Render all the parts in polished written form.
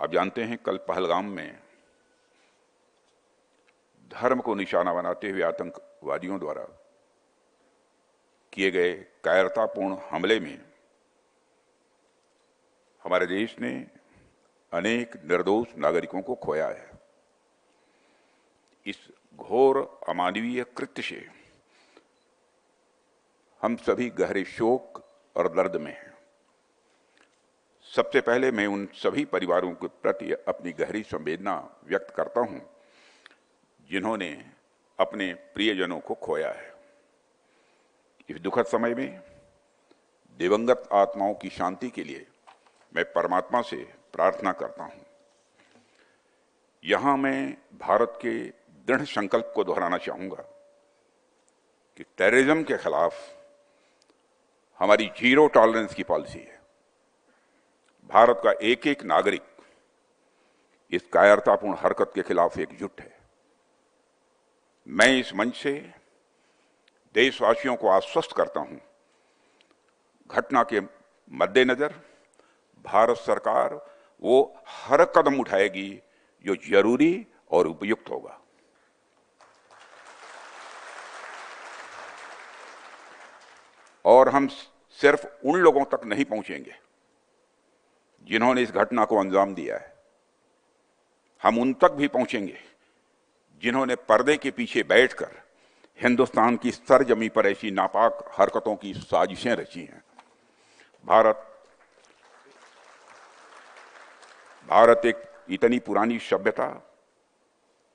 आप जानते हैं कल पहलगाम में धर्म को निशाना बनाते हुए आतंकवादियों द्वारा किए गए कायरतापूर्ण हमले में हमारे देश ने अनेक निर्दोष नागरिकों को खोया है। इस घोर अमानवीय कृत्य से हम सभी गहरे शोक और दर्द में हैं। सबसे पहले मैं उन सभी परिवारों के प्रति अपनी गहरी संवेदना व्यक्त करता हूं जिन्होंने अपने प्रियजनों को खोया है। इस दुखद समय में दिवंगत आत्माओं की शांति के लिए मैं परमात्मा से प्रार्थना करता हूं। यहां मैं भारत के दृढ़ संकल्प को दोहराना चाहूंगा कि टेररिज्म के खिलाफ हमारी जीरो टॉलरेंस की पॉलिसी है। भारत का एक एक नागरिक इस कायरतापूर्ण हरकत के खिलाफ एकजुट है। मैं इस मंच से देशवासियों को आश्वस्त करता हूं, घटना के मद्देनजर भारत सरकार वो हर कदम उठाएगी जो जरूरी और उपयुक्त होगा। और हम सिर्फ उन लोगों तक नहीं पहुंचेंगे जिन्होंने इस घटना को अंजाम दिया है, हम उन तक भी पहुंचेंगे जिन्होंने पर्दे के पीछे बैठकर हिंदुस्तान की सरजमी पर ऐसी नापाक हरकतों की साजिशें रची हैं। भारत एक इतनी पुरानी सभ्यता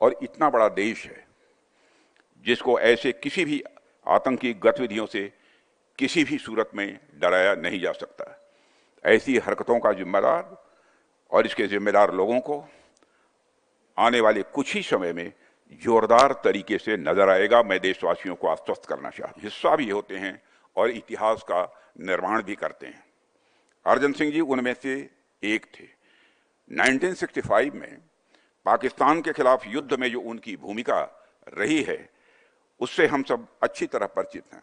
और इतना बड़ा देश है जिसको ऐसे किसी भी आतंकी गतिविधियों से किसी भी सूरत में डराया नहीं जा सकता। ऐसी हरकतों का जिम्मेदार और इसके जिम्मेदार लोगों को आने वाले कुछ ही समय में जोरदार तरीके से नजर आएगा। मैं देशवासियों को आश्वस्त करना चाहता हूं। हिस्सा भी होते हैं और इतिहास का निर्माण भी करते हैं। अर्जन सिंह जी उनमें से एक थे। 1965 में पाकिस्तान के खिलाफ युद्ध में जो उनकी भूमिका रही है उससे हम सब अच्छी तरह परिचित हैं।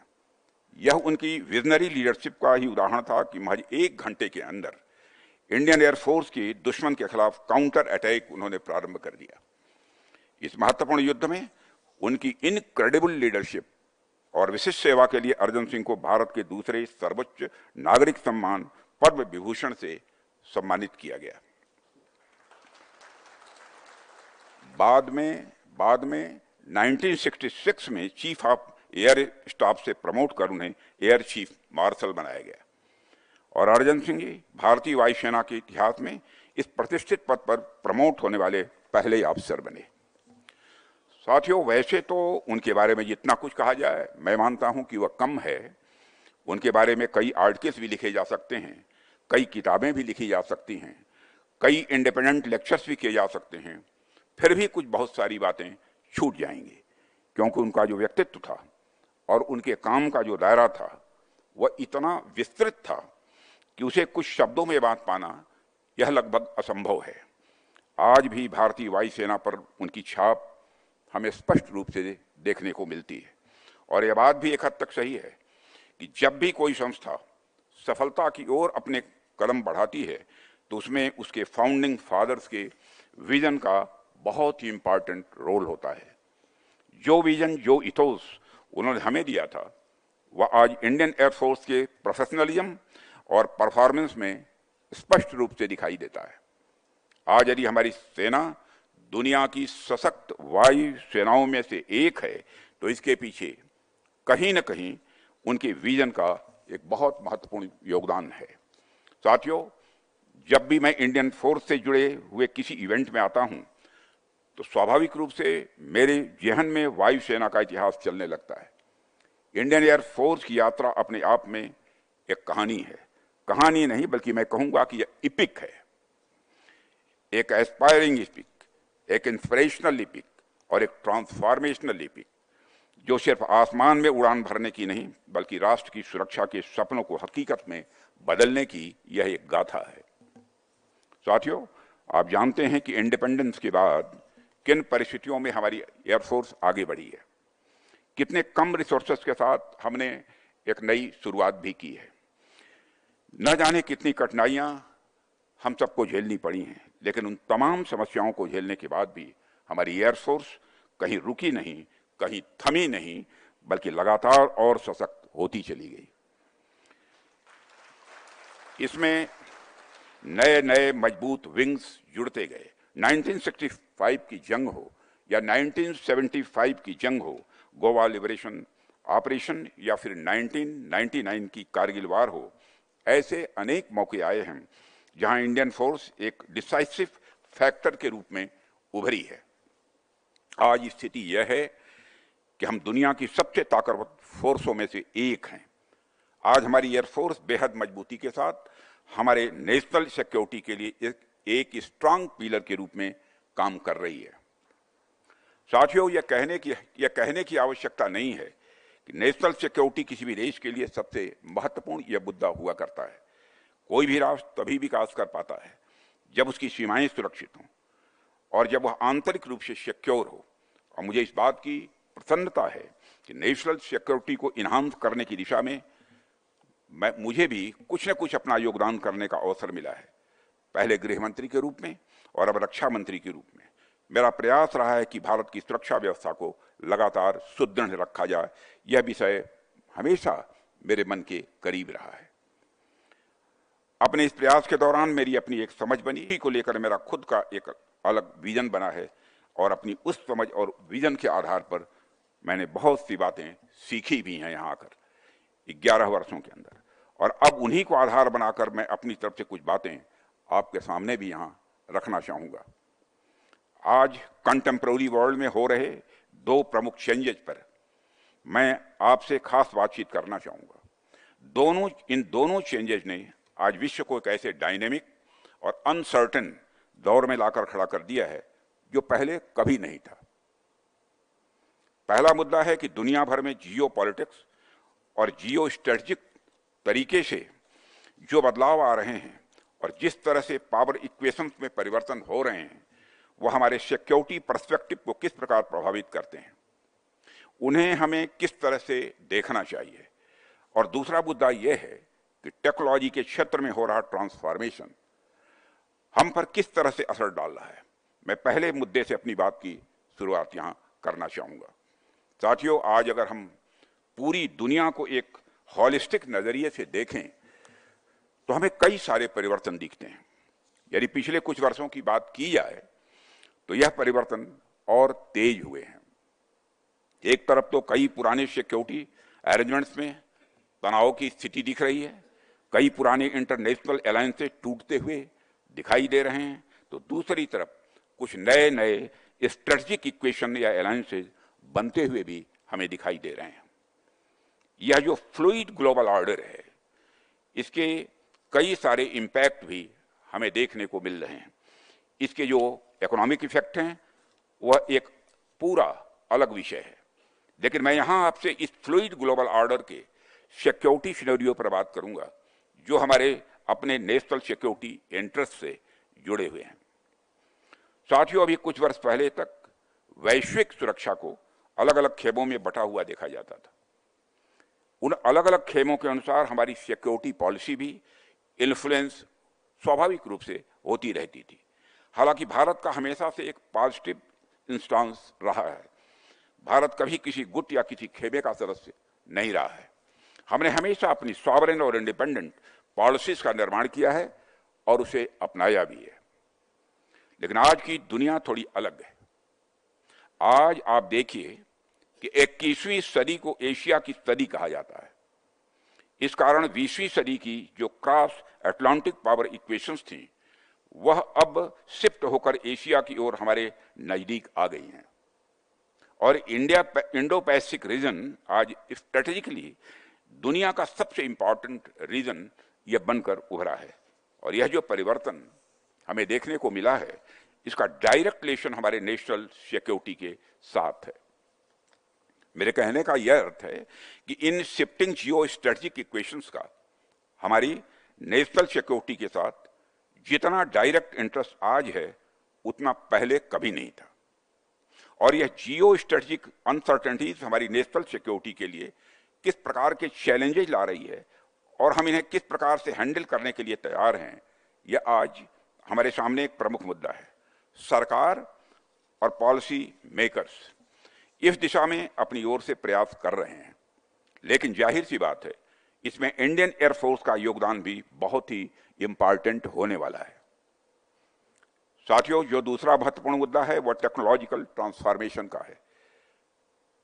यह उनकी विजनरी लीडरशिप का ही उदाहरण था कि महज 1 घंटे के अंदर इंडियन एयरफोर्स की दुश्मन के खिलाफ काउंटर अटैक उन्होंने प्रारंभ कर दिया। इस महत्वपूर्ण युद्ध में उनकी इनक्रेडिबल लीडरशिप और विशिष्ट सेवा के लिए अर्जन सिंह को भारत के दूसरे सर्वोच्च नागरिक सम्मान पद्म विभूषण से सम्मानित किया गया। बाद में 1966 में चीफ ऑफ एयर स्टाफ से प्रमोट कर उन्हें एयर चीफ मार्शल बनाया गया और अर्जन सिंह जी भारतीय वायुसेना के इतिहास में इस प्रतिष्ठित पद पर प्रमोट होने वाले पहले अफसर बने। साथियों, वैसे तो उनके बारे में जितना कुछ कहा जाए मैं मानता हूं कि वह कम है। उनके बारे में कई आर्टिकल्स भी लिखे जा सकते हैं, कई किताबें भी लिखी जा सकती हैं, कई इंडिपेंडेंट लेक्चर्स भी किए जा सकते हैं। फिर भी कुछ बहुत सारी बातें छूट जाएंगी क्योंकि उनका जो व्यक्तित्व था और उनके काम का जो दायरा था वह इतना विस्तृत था कि उसे कुछ शब्दों में बात पाना यह लगभग असंभव है। आज भी भारतीय वायुसेना पर उनकी छाप हमें स्पष्ट रूप से देखने को मिलती है और यह बात भी एक हद तक सही है कि जब भी कोई संस्था सफलता की ओर अपने कदम बढ़ाती है तो उसमें उसके फाउंडिंग फादर्स के विजन का बहुत ही इंपॉर्टेंट रोल होता है। जो विजन, जो इथोस उन्होंने हमें दिया था वह आज इंडियन एयरफोर्स के प्रोफेशनलिज्म और परफॉर्मेंस में स्पष्ट रूप से दिखाई देता है। आज यदि हमारी सेना दुनिया की सशक्त वायु सेनाओं में से एक है तो इसके पीछे कहीं न कहीं उनके विजन का एक बहुत महत्वपूर्ण योगदान है। साथियों, जब भी मैं इंडियन फोर्स से जुड़े हुए किसी इवेंट में आता हूं तो स्वाभाविक रूप से मेरे जहन में वायुसेना का इतिहास चलने लगता है। इंडियन एयर फोर्स की यात्रा अपने आप में एक कहानी है। कहानी नहीं बल्कि मैं कहूंगा कि यह इपिक है, एक एस्पायरिंग इपिक, एक इंस्पिरेशनल इपिक और एक ट्रांसफॉर्मेशनल इपिक जो सिर्फ आसमान में उड़ान भरने की नहीं बल्कि राष्ट्र की सुरक्षा के सपनों को हकीकत में बदलने की यह एक गाथा है। साथियों, आप जानते हैं कि इंडिपेंडेंस के बाद किन परिस्थितियों में हमारी एयरफोर्स आगे बढ़ी है। कितने कम रिसोर्सेस के साथ हमने एक नई शुरुआत भी की है। न जाने कितनी कठिनाइयां हम सबको झेलनी पड़ी हैं, लेकिन उन तमाम समस्याओं को झेलने के बाद भी हमारी एयरफोर्स कहीं रुकी नहीं, कहीं थमी नहीं, बल्कि लगातार और सशक्त होती चली गई। इसमें नए नए मजबूत विंग्स जुड़ते गए। 1965 की जंग हो या 1975 की जंग हो, गोवा लिबरेशन ऑपरेशन, या फिर 1999 की कारगिल वार हो, ऐसे अनेक मौके आए हैं जहां इंडियन फोर्स एक डिसाइसिव फैक्टर के रूप में उभरी है। आज स्थिति यह है कि हम दुनिया की सबसे ताकतवर फोर्सों में से एक हैं। आज हमारी एयरफोर्स बेहद मजबूती के साथ हमारे नेशनल सिक्योरिटी के लिए एक स्ट्रांग पिलर के रूप में काम कर रही है। साथियों, यह कहने की आवश्यकता नहीं है कि नेशनल सिक्योरिटी किसी भी देश के लिए सबसे महत्वपूर्ण यह मुद्दा हुआ करता है। कोई भी राष्ट्र तभी विकास कर पाता है जब उसकी सीमाएं सुरक्षित हों और जब वह आंतरिक रूप से सिक्योर हो। और मुझे इस बात की प्रसन्नता है कि नेशनल सिक्योरिटी को इन्हांस करने की दिशा में मुझे भी कुछ न कुछ अपना योगदान करने का अवसर मिला है। पहले गृह मंत्री के रूप में और अब रक्षा मंत्री के रूप में मेरा प्रयास रहा है कि भारत की सुरक्षा व्यवस्था को लगातार सुदृढ़ रखा जाए। यह विषय हमेशा मेरे मन के करीब रहा है। अपने इस प्रयास के दौरान मेरी अपनी एक समझ बनी को लेकर मेरा खुद का एक अलग विजन बना है और अपनी उस समझ और विजन के आधार पर मैंने बहुत सी बातें सीखी भी हैं यहाँ आकर 11 वर्षों के अंदर, और अब उन्हीं को आधार बनाकर मैं अपनी तरफ से कुछ बातें आपके सामने भी यहाँ रखना चाहूँगा। आज कंटेम्प्रेरी वर्ल्ड में हो रहे दो प्रमुख चेंजेज पर मैं आपसे खास बातचीत करना चाहूँगा। इन दोनों चेंजेज ने आज विश्व को एक ऐसे डायनेमिक और अनसर्टेन दौर में लाकर खड़ा कर दिया है जो पहले कभी नहीं था। पहला मुद्दा है कि दुनिया भर में जियो पॉलिटिक्स और जियो स्ट्रेटजिक तरीके से जो बदलाव आ रहे हैं और जिस तरह से पावर इक्वेशंस में परिवर्तन हो रहे हैं, वो हमारे सिक्योरिटी पर्सपेक्टिव को किस प्रकार प्रभावित करते हैं, उन्हें हमें किस तरह से देखना चाहिए। और दूसरा मुद्दा यह है कि टेक्नोलॉजी के क्षेत्र में हो रहा ट्रांसफॉर्मेशन हम पर किस तरह से असर डाल रहा है। मैं पहले मुद्दे से अपनी बात की शुरुआत यहाँ करना चाहूँगा। साथियों, आज अगर हम पूरी दुनिया को एक हॉलिस्टिक नजरिए से देखें तो हमें कई सारे परिवर्तन दिखते हैं। यदि पिछले कुछ वर्षों की बात की जाए तो यह परिवर्तन और तेज हुए हैं। एक तरफ तो कई पुराने सिक्योरिटी अरेंजमेंट्स में तनाव की स्थिति दिख रही है, कई पुराने इंटरनेशनल अलायंसेस टूटते हुए दिखाई दे रहे हैं, तो दूसरी तरफ कुछ नए नए स्ट्रेटजिक इक्वेशन या अलायंसेस बनते हुए भी हमें दिखाई दे रहे हैं। यह जो फ्लूइड ग्लोबल ऑर्डर है, इसके कई सारे इम्पैक्ट भी हमें देखने को मिल रहे हैं। इसके जो इकोनॉमिक इफेक्ट हैं वह एक पूरा अलग विषय है, लेकिन मैं यहाँ आपसे इस फ्लूइड ग्लोबल ऑर्डर के सिक्योरिटी सिनेरियो पर बात करूंगा जो हमारे अपने नेशनल सिक्योरिटी इंटरेस्ट से जुड़े हुए हैं। साथियों, अभी कुछ वर्ष पहले तक वैश्विक सुरक्षा को अलग अलग खेमों में बटा हुआ देखा जाता था। उन अलग अलग खेमों के अनुसार हमारी सिक्योरिटी पॉलिसी भी इन्फ्लुएंस स्वाभाविक रूप से होती रहती थी। हालांकि भारत का हमेशा से एक पॉजिटिव इंस्टांस रहा है। भारत कभी किसी गुट या किसी खेमे का सदस्य नहीं रहा है। हमने हमेशा अपनी सॉवरेन और इंडिपेंडेंट पॉलिसीज का निर्माण किया है और उसे अपनाया भी है। लेकिन आज की दुनिया थोड़ी अलग है। आज आप देखिए कि 21वीं सदी को एशिया की सदी कहा जाता है। इस कारण 20वीं सदी की जो क्रॉस अटलांटिक पावर इक्वेशंस थी वह अब शिफ्ट होकर एशिया की ओर हमारे नजदीक आ गई हैं और इंडो पैसिफिक रीजन आज स्ट्रेटेजिकली दुनिया का सबसे इंपॉर्टेंट रीजन यह बनकर उभरा है। और यह जो परिवर्तन हमें देखने को मिला है, इसका डायरेक्ट रिलेशन हमारे नेशनल सिक्योरिटी के साथ है। मेरे कहने का यह अर्थ है कि in shifting geo strategic equations का हमारी नेशनल सिक्योरिटी के साथ जितना डायरेक्ट इंटरेस्ट आज है उतना पहले कभी नहीं था। और यह जियो स्ट्रेटेजिक अनसर्टेनिटीज हमारी नेशनल सिक्योरिटी के लिए किस प्रकार के चैलेंजेस ला रही है और हम इन्हें किस प्रकार से हैंडल करने के लिए तैयार हैं, यह आज हमारे सामने एक प्रमुख मुद्दा है। सरकार और पॉलिसी मेकर्स इस दिशा में अपनी ओर से प्रयास कर रहे हैं, लेकिन जाहिर सी बात है इसमें इंडियन एयरफोर्स का योगदान भी बहुत ही इंपॉर्टेंट होने वाला है। साथियों, जो दूसरा महत्वपूर्ण मुद्दा है वह टेक्नोलॉजिकल ट्रांसफॉर्मेशन का है।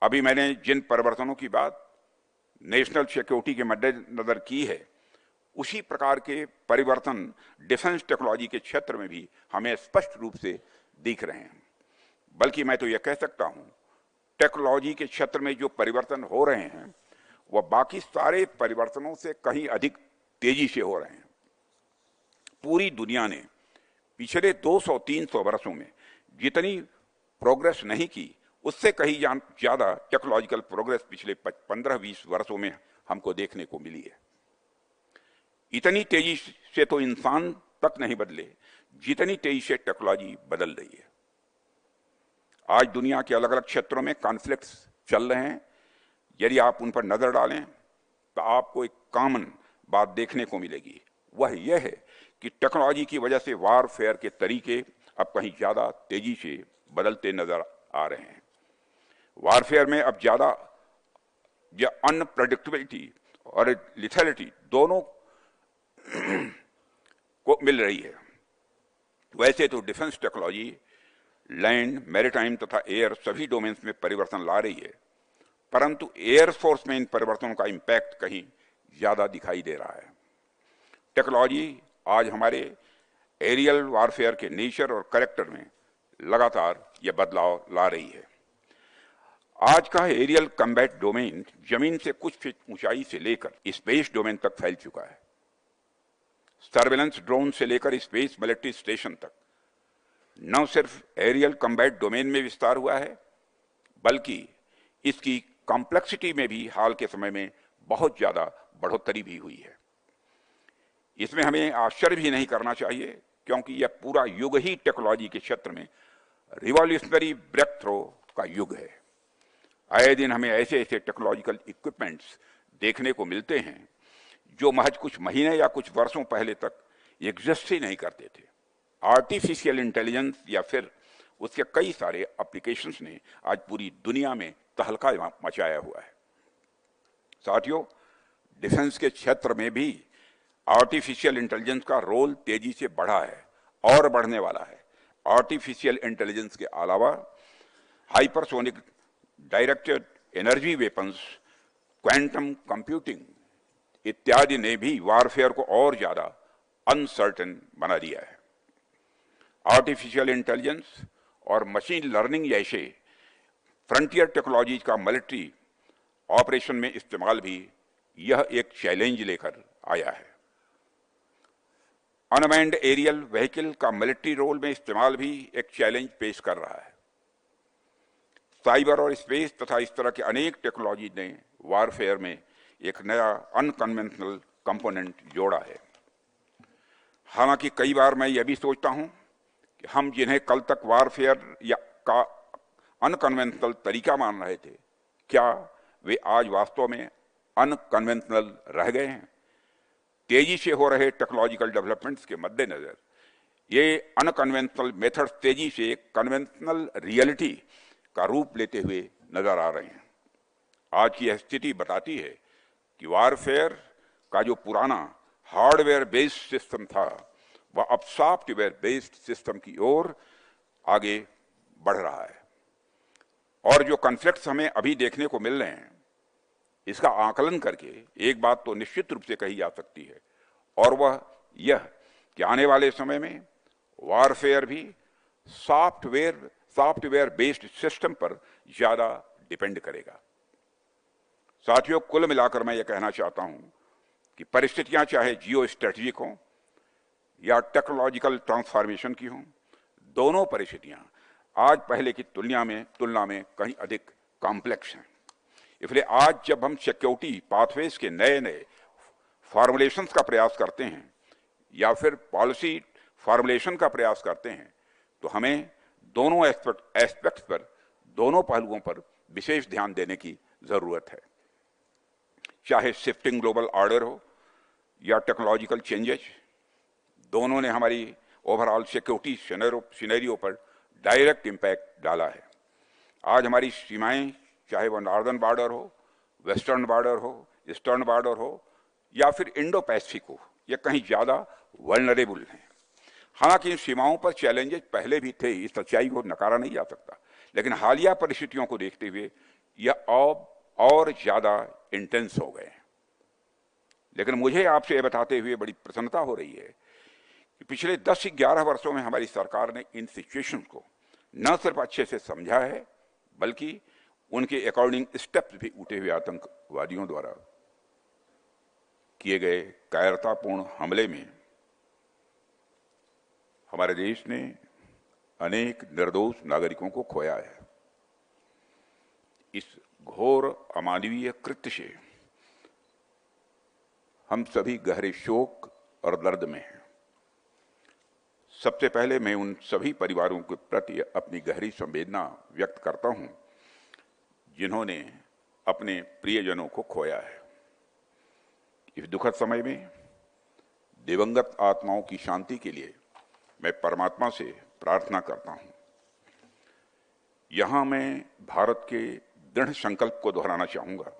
अभी मैंने जिन परिवर्तनों की बात नेशनल सिक्योरिटी के मद्देनजर की है, उसी प्रकार के परिवर्तन डिफेंस टेक्नोलॉजी के क्षेत्र में भी हमें स्पष्ट रूप से दिख रहे हैं। बल्कि मैं तो यह कह सकता हूं, टेक्नोलॉजी के क्षेत्र में जो परिवर्तन हो रहे हैं वह बाकी सारे परिवर्तनों से कहीं अधिक तेजी से हो रहे हैं। पूरी दुनिया ने पिछले 200-300 वर्षों में जितनी प्रोग्रेस नहीं की, उससे कहीं ज्यादा टेक्नोलॉजिकल प्रोग्रेस पिछले 15-20 वर्षों में हमको देखने को मिली है। इतनी तेजी से तो इंसान तक नहीं बदले जितनी तेजी से टेक्नोलॉजी बदल रही है। आज दुनिया के अलग अलग क्षेत्रों में कॉन्फ्लिक्ट्स चल रहे हैं। यदि आप उन पर नजर डालें तो आपको एक कॉमन बात देखने को मिलेगी, वह यह है कि टेक्नोलॉजी की वजह से वारफेयर के तरीके अब कहीं ज्यादा तेजी से बदलते नजर आ रहे हैं। वारफेयर में अब ज्यादा अनप्रेडिक्टेबिलिटी और लिथैलिटी दोनों को मिल रही है। वैसे तो डिफेंस टेक्नोलॉजी लैंड, मैरीटाइम तथा एयर सभी डोमेन्स में परिवर्तन ला रही है, परंतु एयरफोर्स में इन परिवर्तनों का इंपैक्ट कहीं ज्यादा दिखाई दे रहा है। टेक्नोलॉजी आज हमारे एरियल वारफेयर के नेचर और कैरेक्टर में लगातार यह बदलाव ला रही है। आज का एरियल कम्बैट डोमेन जमीन से कुछ फीट ऊंचाई से लेकर स्पेस डोमेन तक फैल चुका है। सर्वेलेंस ड्रोन से लेकर स्पेस मिलिट्री स्टेशन तक न सिर्फ एरियल कम्बैट डोमेन में विस्तार हुआ है, बल्कि इसकी कॉम्प्लेक्सिटी में भी हाल के समय में बहुत ज्यादा बढ़ोतरी भी हुई है। इसमें हमें आश्चर्य भी नहीं करना चाहिए, क्योंकि यह पूरा युग ही टेक्नोलॉजी के क्षेत्र में रिवॉल्यूशनरी ब्रेक थ्रो का युग है। आए दिन हमें ऐसे ऐसे टेक्नोलॉजिकल इक्विपमेंट्स देखने को मिलते हैं जो महज कुछ महीने या कुछ वर्षों पहले तक एग्जिस्ट ही नहीं करते थे। आर्टिफिशियल इंटेलिजेंस या फिर उसके कई सारे एप्लीकेशंस ने आज पूरी दुनिया में तहलका मचाया हुआ है। साथियों, डिफेंस के क्षेत्र में भी आर्टिफिशियल इंटेलिजेंस का रोल तेजी से बढ़ा है और बढ़ने वाला है। आर्टिफिशियल इंटेलिजेंस के अलावा hypersonic directed energy weapons, quantum computing इत्यादि ने भी वारफेयर को और ज्यादा अनसर्टेन बना दिया है। आर्टिफिशियल इंटेलिजेंस और मशीन लर्निंग जैसे फ्रंटियर टेक्नोलॉजीज का मिलिट्री ऑपरेशन में इस्तेमाल भी यह एक चैलेंज लेकर आया है। अनमैन्ड एरियल व्हीकल का मिलिट्री रोल में इस्तेमाल भी एक चैलेंज पेश कर रहा है। साइबर और स्पेस तथा इस तरह के अनेक टेक्नोलॉजी ने वारफेयर में एक नया अनकन्वेंशनल कंपोनेंट जोड़ा है। हालांकि कई बार मैं यह भी सोचता हूं कि हम जिन्हें कल तक वारफेयर या का अनकन्वेंशनल तरीका मान रहे थे, क्या वे आज वास्तव में अनकन्वेंशनल रह गए हैं? तेजी से हो रहे टेक्नोलॉजिकल डेवलपमेंट्स के मद्देनजर ये अनकन्वेंशनल मेथड्स तेजी से कन्वेंशनल रियलिटी का रूप लेते हुए नजर आ रहे हैं। आज की यह स्थिति बताती है कि वारफेयर का जो पुराना हार्डवेयर बेस्ड सिस्टम था, वह अब सॉफ्टवेयर बेस्ड सिस्टम की ओर आगे बढ़ रहा है। और जो कॉन्फ्लिक्ट्स हमें अभी देखने को मिल रहे हैं, इसका आकलन करके एक बात तो निश्चित रूप से कही जा सकती है, और वह यह कि आने वाले समय में वारफेयर भी सॉफ्टवेयर बेस्ड सिस्टम पर ज्यादा डिपेंड करेगा। साथियों, कुल मिलाकर मैं यह कहना चाहता हूं कि परिस्थितियां चाहे जियो स्ट्रेटेजिक हों या टेक्नोलॉजिकल ट्रांसफॉर्मेशन की हों, दोनों परिस्थितियां आज पहले की तुलना में कहीं अधिक कॉम्प्लेक्स हैं। इसलिए आज जब हम सिक्योरिटी पाथवेज के नए नए फॉर्मुलेशंस का प्रयास करते हैं या फिर पॉलिसी फॉर्मुलेशन का प्रयास करते हैं, तो हमें दोनों एस्पेक्ट्स पर, दोनों पहलुओं पर विशेष ध्यान देने की जरूरत है। चाहे शिफ्टिंग ग्लोबल ऑर्डर हो या टेक्नोलॉजिकल चेंजेस, दोनों ने हमारी ओवरऑल सिक्योरिटी सिनेरियो पर डायरेक्ट इम्पैक्ट डाला है। आज हमारी सीमाएं, चाहे वो नॉर्दर्न बॉर्डर हो, वेस्टर्न बॉर्डर हो, ईस्टर्न बॉर्डर हो या फिर इंडो पैसिफिक हो, ये कहीं ज़्यादा वल्नरेबल हैं। हालांकि इन सीमाओं पर चैलेंजेस पहले भी थे, इस सच्चाई को नकारा नहीं जा सकता, लेकिन हालिया परिस्थितियों को देखते हुए यह और ज़्यादा इंटेंस हो गए। लेकिन मुझे आपसे ये बताते हुए बड़ी प्रसन्नता हो रही है कि पिछले 10 से 11 वर्षों में हमारी सरकार ने इन सिचुएशंस को न सिर्फ अच्छे से समझा है, बल्कि उनके अकॉर्डिंग स्टेप्स भी उठे हुए आतंकवादियों द्वारा किए गए कायरतापूर्ण हमले में हमारे देश ने अनेक निर्दोष नागरिकों को खोया है। इस घोर अमानवीय कृत्य से हम सभी गहरे शोक और दर्द में हैं। सबसे पहले मैं उन सभी परिवारों के प्रति अपनी गहरी संवेदना व्यक्त करता हूं जिन्होंने अपने प्रियजनों को खोया है। इस दुखद समय में दिवंगत आत्माओं की शांति के लिए मैं परमात्मा से प्रार्थना करता हूं। यहां मैं भारत के दृढ़ संकल्प को दोहराना चाहूंगा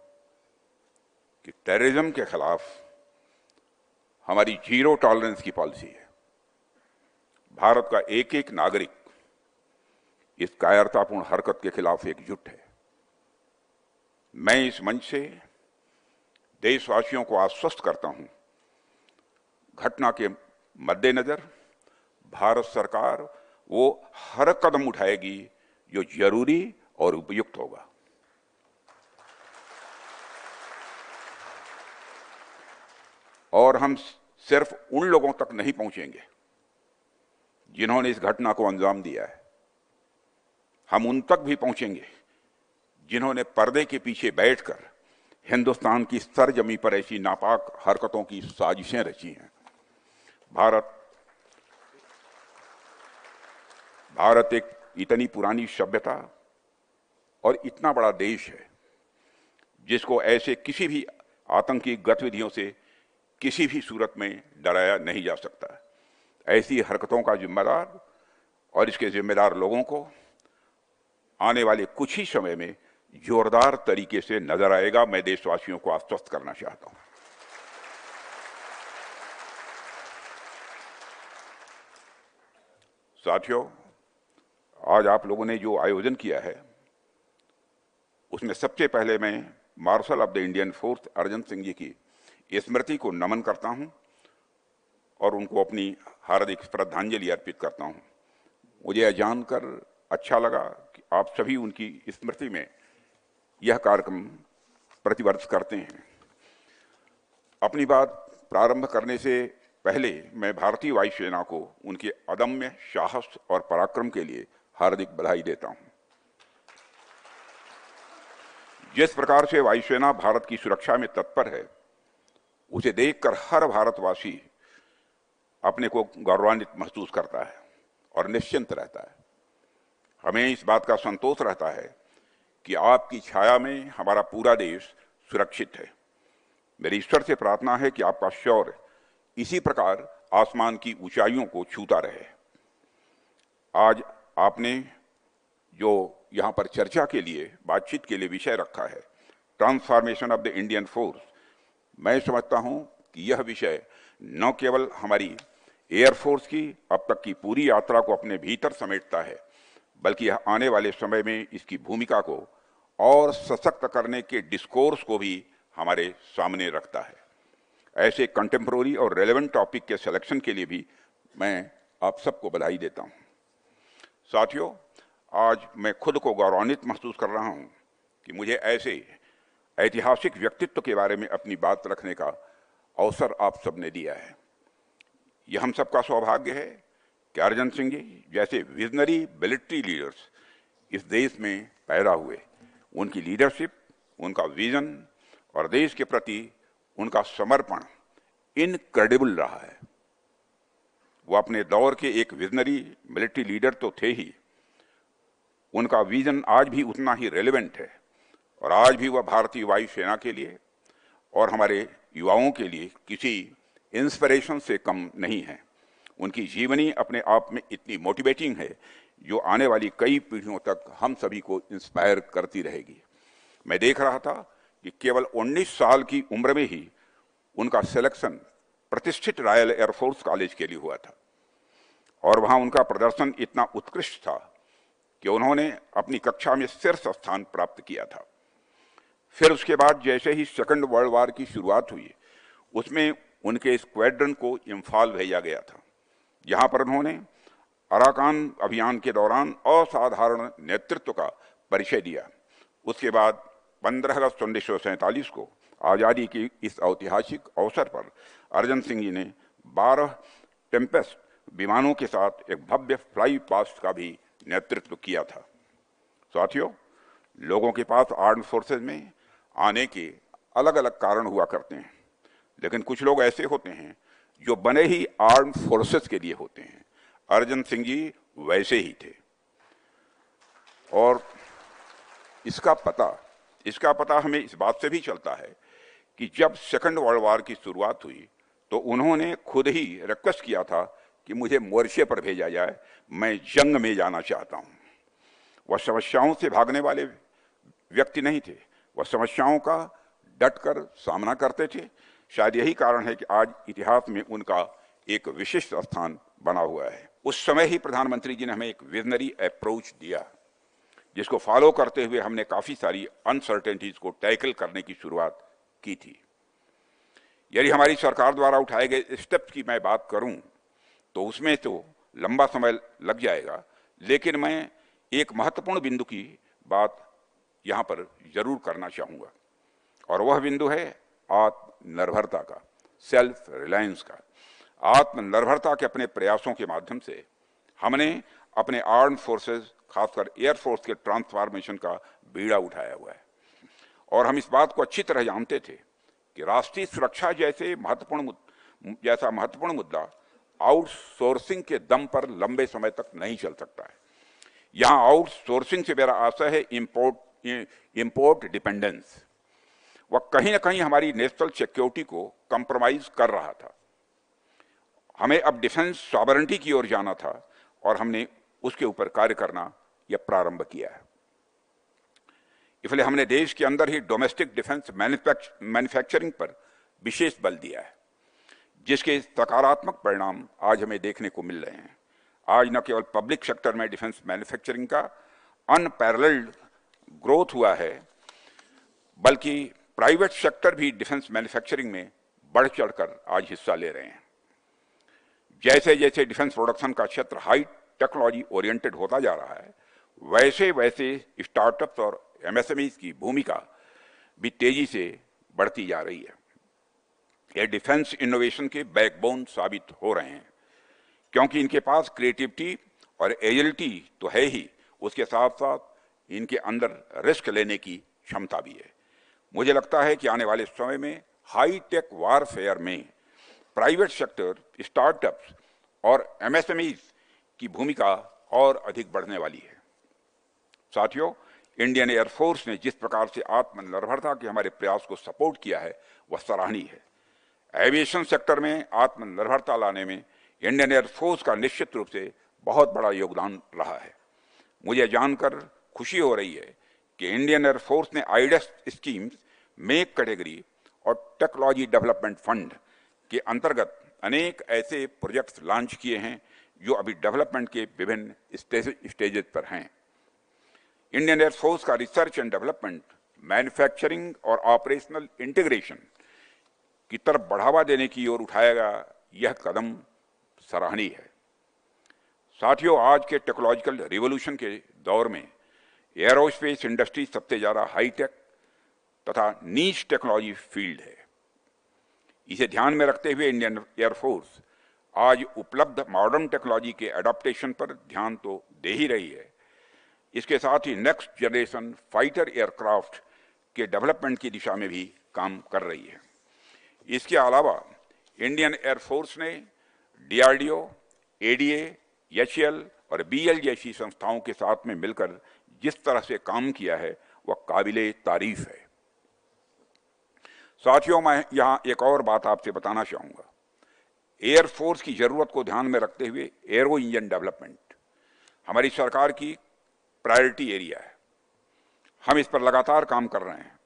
कि टेररिज्म के खिलाफ हमारी जीरो टॉलरेंस की पॉलिसी है। भारत का एक एक नागरिक इस कायरतापूर्ण हरकत के खिलाफ एकजुट है। मैं इस मंच से देशवासियों को आश्वस्त करता हूं, घटना के मद्देनजर भारत सरकार वो हर कदम उठाएगी जो जरूरी और उपयुक्त होगा। और हम सिर्फ उन लोगों तक नहीं पहुंचेंगे जिन्होंने इस घटना को अंजाम दिया है, हम उन तक भी पहुंचेंगे जिन्होंने पर्दे के पीछे बैठकर हिंदुस्तान की सरजमी पर ऐसी नापाक हरकतों की साजिशें रची हैं। भारत एक इतनी पुरानी सभ्यता और इतना बड़ा देश है जिसको ऐसे किसी भी आतंकी गतिविधियों से किसी भी सूरत में डराया नहीं जा सकता। ऐसी हरकतों का जिम्मेदार और इसके जिम्मेदार लोगों को आने वाले कुछ ही समय में जोरदार तरीके से नजर आएगा। मैं देशवासियों को आश्वस्त करना चाहता हूं। साथियों, आज आप लोगों ने जो आयोजन किया है उसमें सबसे पहले मैं Marshal of the Indian force Arjan Singh ji की स्मृति को नमन करता हूं और उनको अपनी हार्दिक श्रद्धांजलि अर्पित करता हूं। मुझे यह जानकर अच्छा लगा कि आप सभी उनकी स्मृति में यह कार्यक्रम प्रतिवर्ष करते हैं। अपनी बात प्रारंभ करने से पहले मैं भारतीय वायुसेना को उनके अदम्य साहस और पराक्रम के लिए हार्दिक बधाई देता हूं। जिस प्रकार से वायुसेना भारत की सुरक्षा में तत्पर है, उसे देखकर हर भारतवासी अपने को गौरवान्वित महसूस करता है और निश्चिंत रहता है। हमें इस बात का संतोष रहता है कि आपकी छाया में हमारा पूरा देश सुरक्षित है। मेरी ईश्वर से प्रार्थना है कि आपका शौर्य इसी प्रकार आसमान की ऊंचाइयों को छूता रहे। आज आपने जो यहां पर चर्चा के लिए, बातचीत के लिए विषय रखा है, transformation of the Indian force, मैं समझता हूं कि यह विषय न केवल हमारी एयरफोर्स की अब तक की पूरी यात्रा को अपने भीतर समेटता है, बल्कि यह आने वाले समय में इसकी भूमिका को और सशक्त करने के डिस्कोर्स को भी हमारे सामने रखता है। ऐसे कंटेम्प्रोरी और रेलेवेंट टॉपिक के सिलेक्शन के लिए भी मैं आप सबको बधाई देता हूं। साथियों, आज मैं खुद को गौरवान्वित महसूस कर रहा हूं कि मुझे ऐसे ऐतिहासिक व्यक्तित्व के बारे में अपनी बात रखने का अवसर आप सबने दिया है। यह हम सबका सौभाग्य है कि अर्जन सिंह जी जैसे विजनरी मिलिट्री लीडर्स इस देश में पैदा हुए। उनकी लीडरशिप, उनका विजन और देश के प्रति उनका समर्पण इनक्रेडिबल रहा है। वो अपने दौर के एक विजनरी मिलिट्री लीडर तो थे ही, उनका विजन आज भी उतना ही रेलेवेंट है और आज भी वह भारतीय वायुसेना के लिए और हमारे युवाओं के लिए किसी इंस्पिरेशन से कम नहीं है। उनकी जीवनी अपने आप में इतनी मोटिवेटिंग है जो आने वाली कई पीढ़ियों तक हम सभी को इंस्पायर करती रहेगी। मैं देख रहा था कि केवल 19 साल की उम्र में ही उनका सिलेक्शन प्रतिष्ठित रॉयल एयरफोर्स कॉलेज के लिए हुआ था और वहां उनका प्रदर्शन इतना उत्कृष्ट था कि उन्होंने अपनी कक्षा में शीर्ष स्थान प्राप्त किया था। फिर उसके बाद जैसे ही सेकंड वर्ल्ड वॉर की शुरुआत हुई, उसमें उनके स्क्वाड्रन को इम्फाल भेजा गया था, जहां पर उन्होंने अराकान अभियान के दौरान असाधारण नेतृत्व का परिचय दिया। उसके बाद 15 अगस्त 1947 को आज़ादी के इस ऐतिहासिक अवसर पर अर्जन सिंह जी ने 12 टेम्पेस्ट विमानों के साथ एक भव्य फ्लाई पास्ट का भी नेतृत्व किया था। साथियों, लोगों के पास आर्म्ड फोर्सेज में आने के अलग अलग कारण हुआ करते हैं, लेकिन कुछ लोग ऐसे होते हैं जो बने ही आर्म्ड फोर्सेज के लिए होते हैं। अर्जन सिंह जी वैसे ही थे और इसका पता हमें इस बात से भी चलता है कि जब सेकंड वर्ल्ड वॉर की शुरुआत हुई तो उन्होंने खुद ही रिक्वेस्ट किया था कि मुझे मोर्चे पर भेजा जाए, मैं जंग में जाना चाहता हूं। वह समस्याओं से भागने वाले व्यक्ति नहीं थे, वह समस्याओं का डटकर सामना करते थे। शायद यही कारण है कि आज इतिहास में उनका एक विशिष्ट स्थान बना हुआ है। उस समय ही प्रधानमंत्री जी ने हमें एक विजनरी अप्रोच दिया, जिसको फॉलो करते हुए हमने काफी सारी अनसर्टेनिटीज को टैकल करने की शुरुआत की थी। यदि हमारी सरकार द्वारा उठाए गए स्टेप्स की मैं बात करूं तो उसमें तो लंबा समय लग जाएगा, लेकिन मैं एक महत्वपूर्ण बिंदु की बात यहां पर जरूर करना चाहूंगा और वह बिंदु है आत्मनिर्भरता का, सेल्फ रिलायंस का। आत्मनिर्भरता के अपने प्रयासों के माध्यम से हमने अपने आर्म फोर्सेस, खासकर एयरफोर्स के ट्रांसफॉर्मेशन का बीड़ा उठाया हुआ है और हम इस बात को अच्छी तरह जानते थे कि राष्ट्रीय सुरक्षा जैसा महत्वपूर्ण मुद्दा आउटसोर्सिंग के दम पर लंबे समय तक नहीं चल सकता है। यहां आउटसोर्सिंग से मेरा आशय है इंपोर्ट डिपेंडेंस। वह कहीं ना कहीं हमारी नेशनल सिक्योरिटी को कंप्रोमाइज कर रहा था। हमें अब डिफेंस सॉवरेनिटी की ओर जाना था और हमने उसके ऊपर कार्य करना यह प्रारंभ किया है। इसलिए हमने देश के अंदर ही डोमेस्टिक डिफेंस मैन्युफैक्चरिंग पर विशेष बल दिया है, जिसके सकारात्मक परिणाम आज हमें देखने को मिल रहे हैं। आज न केवल पब्लिक सेक्टर में डिफेंस मैन्युफैक्चरिंग का अनपैरेलल्ड ग्रोथ हुआ है, बल्कि प्राइवेट सेक्टर भी डिफेंस मैन्युफैक्चरिंग में बढ़ चढ़कर आज हिस्सा ले रहे हैं। जैसे जैसे डिफेंस प्रोडक्शन का क्षेत्र हाई टेक्नोलॉजी ओरिएंटेड होता जा रहा है, वैसे वैसे स्टार्टअप्स और एमएसएमईज की भूमिका भी तेजी से बढ़ती जा रही है। ये डिफेंस इनोवेशन के बैकबोन साबित हो रहे हैं, क्योंकि इनके पास क्रिएटिविटी और एजिलिटी तो है ही, उसके साथ साथ इनके अंदर रिस्क लेने की क्षमता भी है। मुझे लगता है कि आने वाले समय में हाई टेक वारफेयर में प्राइवेट सेक्टर, स्टार्टअप्स और एमएसएमईज की भूमिका और अधिक बढ़ने वाली है। साथियों, इंडियन एयरफोर्स ने जिस प्रकार से आत्मनिर्भरता के हमारे प्रयास को सपोर्ट किया है वह सराहनीय है। एविएशन सेक्टर में आत्मनिर्भरता लाने में इंडियन एयरफोर्स का निश्चित रूप से बहुत बड़ा योगदान रहा है। मुझे जानकर खुशी हो रही है कि इंडियन एयरफोर्स ने आईडेस स्कीम्स, मेक कैटेगरी और टेक्नोलॉजी डेवलपमेंट फंड के अंतर्गत अनेक ऐसे प्रोजेक्ट्स लॉन्च किए हैं जो अभी डेवलपमेंट के विभिन्न स्टेजेस पर हैं। इंडियन एयरफोर्स का रिसर्च एंड डेवलपमेंट, मैन्युफैक्चरिंग और ऑपरेशनल इंटीग्रेशन की तरफ बढ़ावा देने की ओर उठाया गया यह कदम सराहनीय है। साथियों, आज के टेक्नोलॉजिकल रिवॉल्यूशन के दौर में एरोस्पेस इंडस्ट्री सबसे ज्यादा हाईटेक तथा नीच टेक्नोलॉजी फील्ड है। इसे ध्यान में रखते हुए इंडियन एयरफोर्स आज उपलब्ध मॉडर्न टेक्नोलॉजी के एडॉप्टेशन पर ध्यान तो दे ही रही है, इसके साथ ही नेक्स्ट जनरेशन फाइटर एयरक्राफ्ट के डेवलपमेंट की दिशा में भी काम कर रही है। इसके अलावा इंडियन एयरफोर्स ने डीआरडीओ, एडीए, एचएएल और बीएल जैसी संस्थाओं के साथ में मिलकर जिस तरह से काम किया है वह काबिले तारीफ है। साथियों, मैं यहां एक और बात आपसे बताना चाहूंगा। एयरफोर्स की जरूरत को ध्यान में रखते हुए एरो इंजन डेवलपमेंट हमारी सरकार की प्रायोरिटी एरिया है। हम इस पर लगातार काम कर रहे हैं।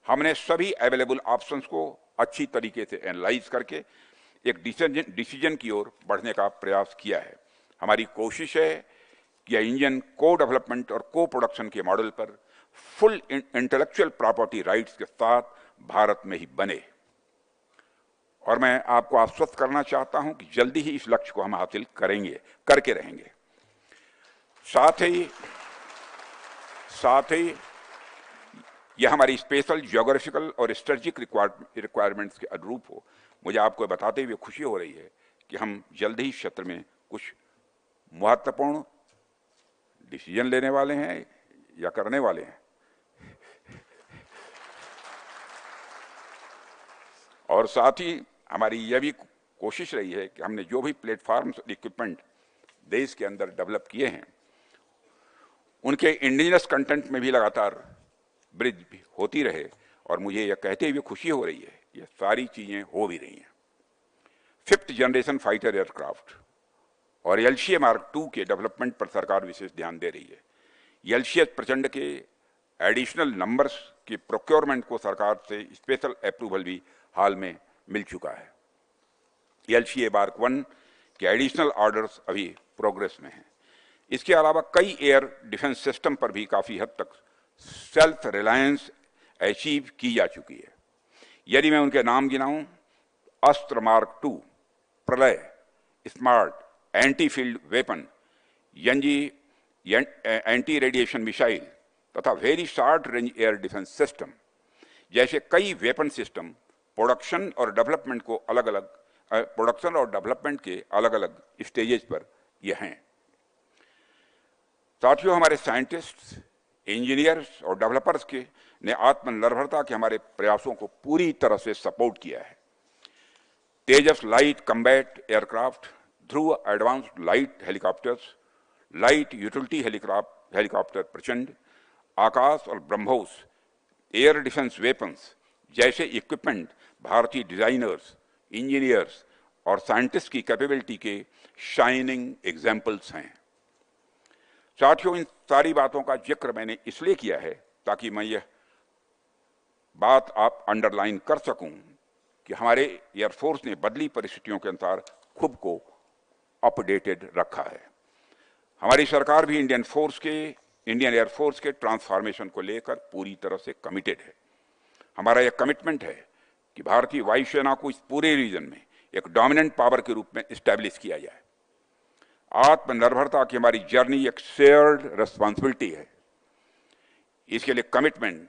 हमने सभी अवेलेबल ऑप्शंस को अच्छी तरीके से एनालाइज करके एक डिसीजन की ओर बढ़ने का प्रयास किया है। हमारी कोशिश है कि यह इंजन को डेवलपमेंट और को प्रोडक्शन के मॉडल पर फुल इंटेलेक्चुअल प्रॉपर्टी राइट्स के साथ भारत में ही बने। और मैं आपको आश्वस्त करना चाहता हूं कि जल्दी ही इस लक्ष्य को हम हासिल करेंगे, करके रहेंगे। साथ ही यह हमारी स्पेशल ज्योग्राफिकल और स्ट्रेटेजिक रिक्वायरमेंट्स के अनुरूप हो। मुझे आपको बताते हुए खुशी हो रही है कि हम जल्द ही क्षेत्र में कुछ महत्वपूर्ण डिसीजन लेने वाले हैं या करने वाले हैं। और साथ ही हमारी यह भी कोशिश रही है कि हमने जो भी प्लेटफॉर्म्स और इक्विपमेंट देश के अंदर डेवलप किए हैं उनके इंडिजिनस कंटेंट में भी लगातार वृद्धि भी होती रहे। और मुझे यह कहते हुए खुशी हो रही है ये सारी चीजें हो भी रही हैं। 5th जनरेशन फाइटर एयरक्राफ्ट और LCA Mark II के डेवलपमेंट पर सरकार विशेष ध्यान दे रही है। LCA प्रचंड के एडिशनल नंबर्स की प्रोक्योरमेंट को सरकार से स्पेशल अप्रूवल भी हाल में मिल चुका है। LCA Mark I के एडिशनल ऑर्डर्स अभी प्रोग्रेस में हैं। इसके अलावा कई एयर डिफेंस सिस्टम पर भी काफी हद तक सेल्फ रिलायंस अचीव की जा चुकी है। यदि मैं उनके नाम गिनाऊं, Astra mark II, Pralay, smart anti field weapon, यंजी एंटी रेडिएशन मिसाइल तथा very short range air defence system जैसे कई वेपन सिस्टम प्रोडक्शन और डेवलपमेंट के अलग अलग स्टेजेस पर ये हैं। साथियों, हमारे साइंटिस्ट्स, इंजीनियर्स और डेवलपर्स ने आत्मनिर्भरता के हमारे प्रयासों को पूरी तरह से सपोर्ट किया है। Tejas light combat aircraft, Dhruv advanced light helicopters, light utility helicopter Prachand, Akash और ब्रह्मोस एयर डिफेंस वेपन्स जैसे इक्विपमेंट भारतीय डिजाइनर्स, इंजीनियर्स और साइंटिस्ट की कैपेबिलिटी के शाइनिंग एग्जाम्पल्स हैं। साथियों, इन सारी बातों का जिक्र मैंने इसलिए किया है ताकि मैं यह बात आप अंडरलाइन कर सकूं कि हमारे एयरफोर्स ने बदली परिस्थितियों के अनुसार खुद को अपडेटेड रखा है। हमारी सरकार भी इंडियन एयरफोर्स के ट्रांसफॉर्मेशन को लेकर पूरी तरह से कमिटेड है। हमारा यह कमिटमेंट है कि भारतीय वायुसेना को इस पूरे रीजन में एक डोमिनेंट पावर के रूप में एस्टैब्लिश किया जाए। आत्मनिर्भरता की हमारी जर्नी एक शेयर्ड रिस्पॉन्सिबिलिटी है। इसके लिए कमिटमेंट,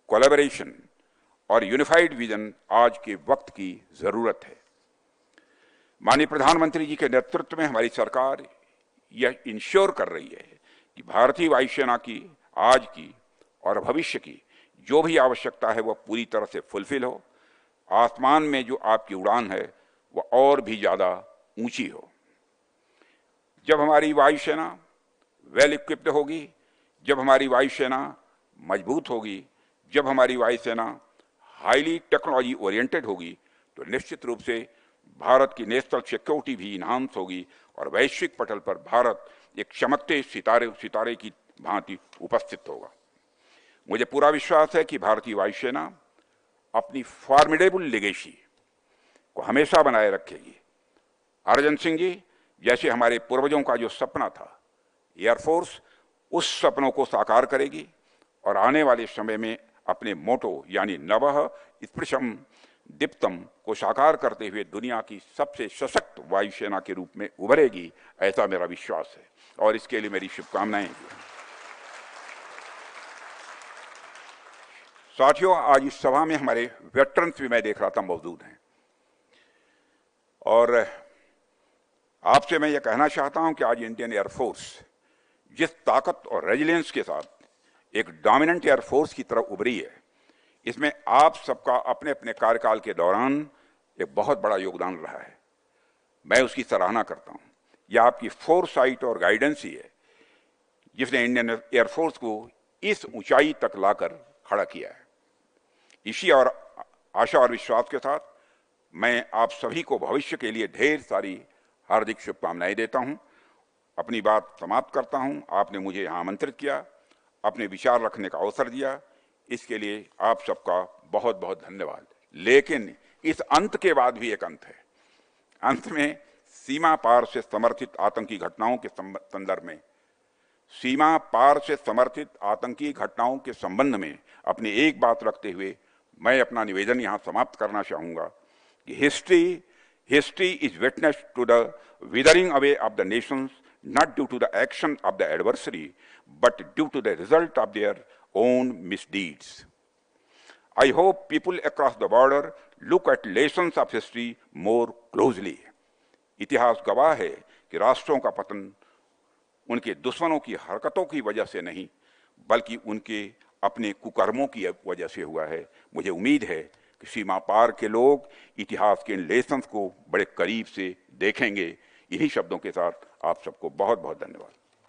कोलैबोरेशन और यूनिफाइड विजन आज के वक्त की जरूरत है। माननीय प्रधानमंत्री जी के नेतृत्व में हमारी सरकार यह इंश्योर कर रही है कि भारतीय वायुसेना की आज की और भविष्य की जो भी आवश्यकता है वह पूरी तरह से फुलफिल हो। आसमान में जो आपकी उड़ान है वह और भी ज्यादा ऊंची हो। जब हमारी वायुसेना वेल इक्विप्ड होगी, जब हमारी वायुसेना मजबूत होगी, जब हमारी वायुसेना हाईली टेक्नोलॉजी ओरिएंटेड होगी तो निश्चित रूप से भारत की नेशनल सिक्योरिटी भी इन्हांस होगी और वैश्विक पटल पर भारत एक चमकते सितारे की भांति उपस्थित होगा। मुझे पूरा विश्वास है कि भारतीय वायुसेना अपनी फॉर्मिडेबल लेगेसी को हमेशा बनाए रखेगी। अर्जन सिंह जी जैसे हमारे पूर्वजों का जो सपना था, एयरफोर्स उस सपनों को साकार करेगी और आने वाले समय में अपने मोटो यानी नवः स्पृशम दीप्तम को साकार करते हुए दुनिया की सबसे सशक्त वायुसेना के रूप में उभरेगी, ऐसा मेरा विश्वास है और इसके लिए मेरी शुभकामनाएं हैं। साथियों, आज इस सभा में हमारे वेटरन्स भी मैं देख रहा था मौजूद हैं और आपसे मैं ये कहना चाहता हूं कि आज इंडियन एयरफोर्स जिस ताकत और रेजिलियंस के साथ एक डोमिनेंट एयरफोर्स की तरफ उभरी है, इसमें आप सबका अपने अपने कार्यकाल के दौरान एक बहुत बड़ा योगदान रहा है। मैं उसकी सराहना करता हूं। यह आपकी फोरसाइट और गाइडेंस ही है जिसने इंडियन एयरफोर्स को इस ऊंचाई तक लाकर खड़ा किया है। इसी और आशा और विश्वास के साथ मैं आप सभी को भविष्य के लिए ढेर सारी हार्दिक शुभकामनाएं देता हूं। अपनी बात समाप्त करता हूं। आपने मुझे यहां आमंत्रित किया, अपने विचार रखने का अवसर दिया, इसके लिए आप सबका बहुत बहुत धन्यवाद। लेकिन इस अंत के बाद भी एक अंत है। अंत में सीमा पार से समर्थित आतंकी घटनाओं के संदर्भ में, सीमा पार से समर्थित आतंकी घटनाओं के संबंध में अपनी एक बात रखते हुए मैं अपना निवेदन यहां समाप्त करना चाहूंगा कि history is witness to the withering away of the nations, not due to the action of the adversary, but due to the result of their own misdeeds. I hope people across the border look at lessons of history more closely. इतिहास गवाह है कि राष्ट्रों का पतन उनके दुश्मनों की हरकतों की वजह से नहीं, बल्कि उनके अपने कुकर्मों की वजह से हुआ है। मुझे उम्मीद है कि सीमा पार के लोग इतिहास के इन लेसन्स को बड़े करीब से देखेंगे। इन्हीं शब्दों के साथ आप सबको बहुत बहुत धन्यवाद।